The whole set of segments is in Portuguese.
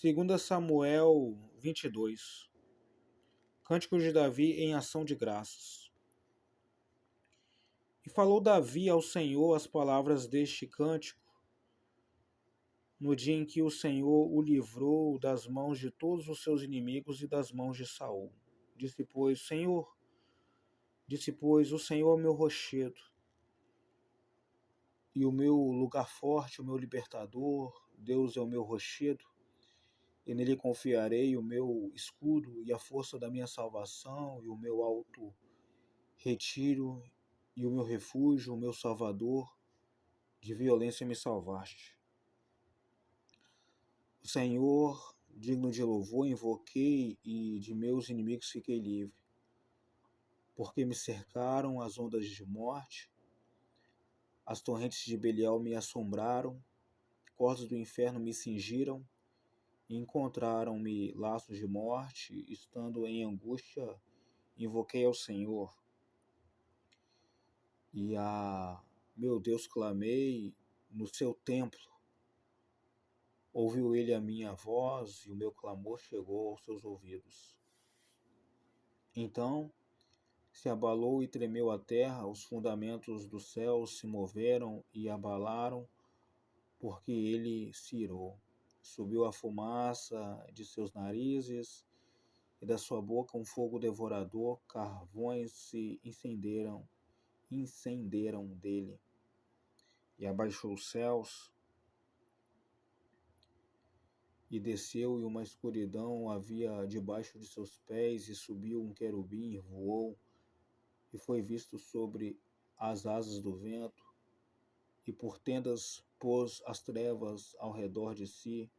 2 Samuel 22. Cântico de Davi em ação de graças. E falou Davi ao Senhor as palavras deste cântico, no dia em que o Senhor o livrou das mãos de todos os seus inimigos e das mãos de Saul. Disse, pois, o Senhor é o meu rochedo, e o meu lugar forte, o meu libertador. Deus é o meu rochedo, e nele confiarei, o meu escudo e a força da minha salvação, e o meu alto retiro, e o meu refúgio, o meu salvador. De violência me salvaste. O Senhor, digno de louvor, invoquei, e de meus inimigos fiquei livre. Porque me cercaram as ondas de morte, as torrentes de Belial me assombraram, cordas do inferno me cingiram, e encontraram-me laços de morte. Estando em angústia, invoquei ao Senhor, e a meu Deus clamei no seu templo. Ouviu ele a minha voz, e o meu clamor chegou aos seus ouvidos. Então se abalou e tremeu a terra, os fundamentos dos céus se moveram e abalaram, porque ele se irou. Subiu a fumaça de seus narizes, e da sua boca um fogo devorador, carvões se incenderam dele. E abaixou os céus, e desceu, e uma escuridão havia debaixo de seus pés, e subiu um querubim, e voou, e foi visto sobre as asas do vento, e por tendas pôs as trevas ao redor de si,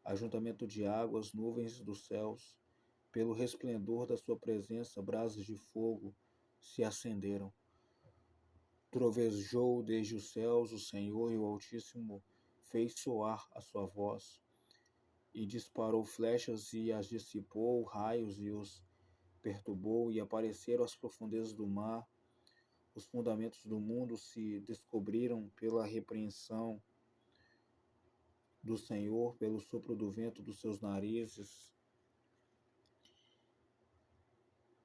ajuntamento de águas, nuvens dos céus. Pelo resplendor da sua presença, brasas de fogo se acenderam. Trovejou desde os céus o Senhor, e o Altíssimo fez soar a sua voz, e disparou flechas e as dissipou, raios e os perturbou, e apareceram as profundezas do mar. Os fundamentos do mundo se descobriram pela repreensão do Senhor, pelo sopro do vento dos seus narizes.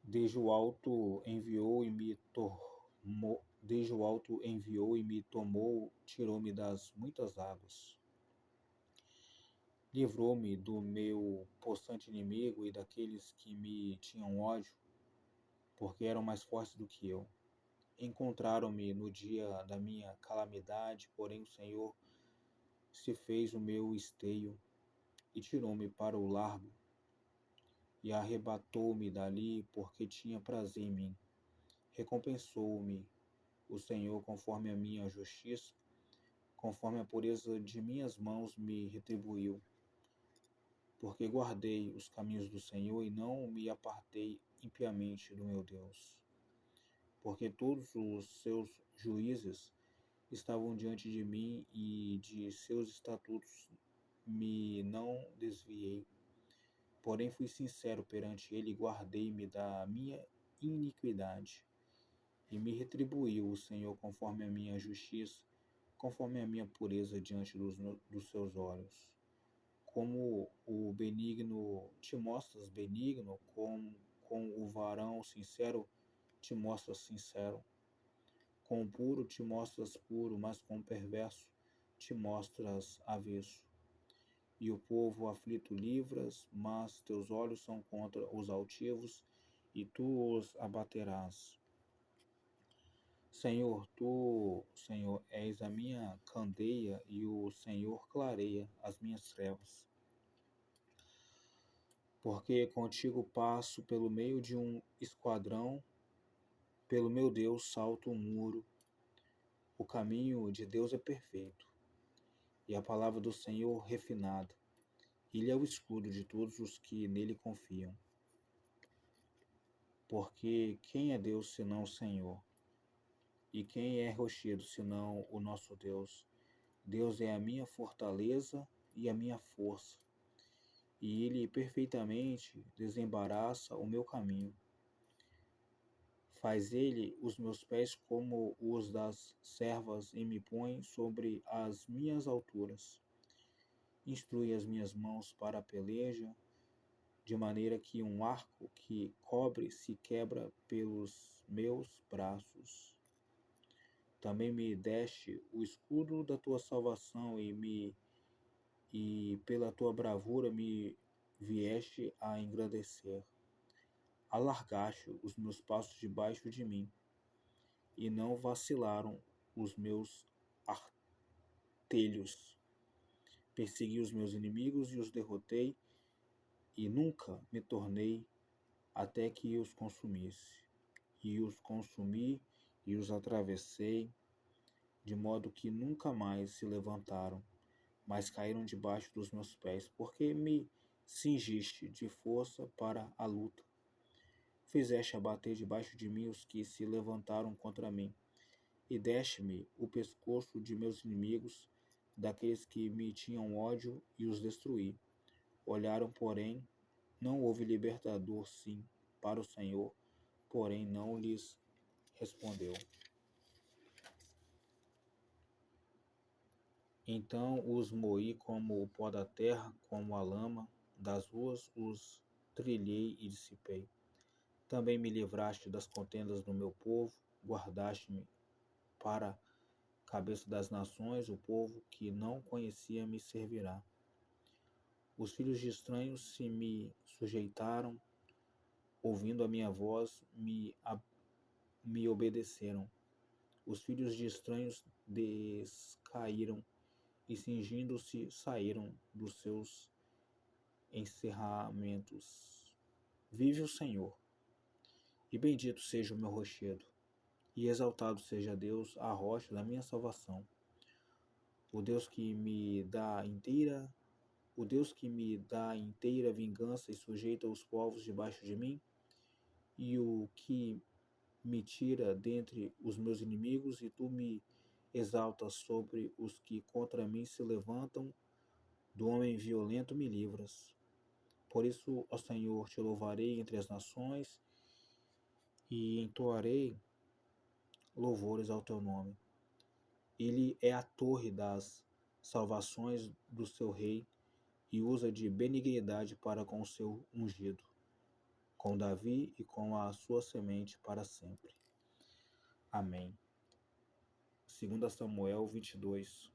Desde o alto enviou e me tomou, tirou-me das muitas águas. Livrou-me do meu possante inimigo e daqueles que me tinham ódio, porque eram mais fortes do que eu. Encontraram-me no dia da minha calamidade, porém o Senhor se fez o meu esteio e tirou-me para o largo, e arrebatou-me dali, porque tinha prazer em mim. Recompensou-me o Senhor conforme a minha justiça, conforme a pureza de minhas mãos me retribuiu. Porque guardei os caminhos do Senhor e não me apartei impiamente do meu Deus. Porque todos os seus juízes estavam diante de mim, e de seus estatutos me não desviei. Porém fui sincero perante ele, e guardei-me da minha iniquidade. E me retribuiu o Senhor conforme a minha justiça, conforme a minha pureza diante dos seus olhos. Como o benigno te mostras benigno, com o varão sincero te mostras sincero. Com o puro te mostras puro, mas com o perverso te mostras avesso. E o povo aflito livras, mas teus olhos são contra os altivos, e tu os abaterás. Senhor, tu, Senhor, és a minha candeia, e o Senhor clareia as minhas trevas. Porque contigo passo pelo meio de um esquadrão, pelo meu Deus salto um muro. O caminho de Deus é perfeito, e a palavra do Senhor refinada. Ele é o escudo de todos os que nele confiam. Porque quem é Deus senão o Senhor? E quem é rochedo senão o nosso Deus? Deus é a minha fortaleza e a minha força, e ele perfeitamente desembaraça o meu caminho. Faz ele os meus pés como os das servas, e me põe sobre as minhas alturas. Instrui as minhas mãos para a peleja, de maneira que um arco que cobre se quebra pelos meus braços. Também me deste o escudo da tua salvação e pela tua bravura me vieste a engrandecer. Alargaste os meus passos debaixo de mim, e não vacilaram os meus artelhos. Persegui os meus inimigos e os derrotei, e nunca me tornei até que os consumisse. E os consumi e os atravessei, de modo que nunca mais se levantaram, mas caíram debaixo dos meus pés, porque me cingiste de força para a luta. Fizeste abater debaixo de mim os que se levantaram contra mim, e deste-me o pescoço de meus inimigos, daqueles que me tinham ódio, e os destruí. Olharam, porém, não houve libertador, sim, para o Senhor, porém não lhes respondeu. Então os moí como o pó da terra, como a lama das ruas, os trilhei e dissipei. Também me livraste das contendas do meu povo, guardaste-me para cabeça das nações, o povo que não conhecia me servirá. Os filhos de estranhos se me sujeitaram, ouvindo a minha voz, me obedeceram. Os filhos de estranhos descaíram e, cingindo-se, saíram dos seus encerramentos. Vive o Senhor, e bendito seja o meu rochedo, e exaltado seja Deus, a rocha da minha salvação. O Deus que me dá inteira vingança e sujeita os povos debaixo de mim, e o que me tira dentre os meus inimigos, e tu me exaltas sobre os que contra mim se levantam, do homem violento me livras. Por isso, ó Senhor, te louvarei entre as nações, e entoarei louvores ao teu nome. Ele é a torre das salvações do seu rei, e usa de benignidade para com o seu ungido, com Davi e com a sua semente para sempre. Amém. 2 Samuel 22.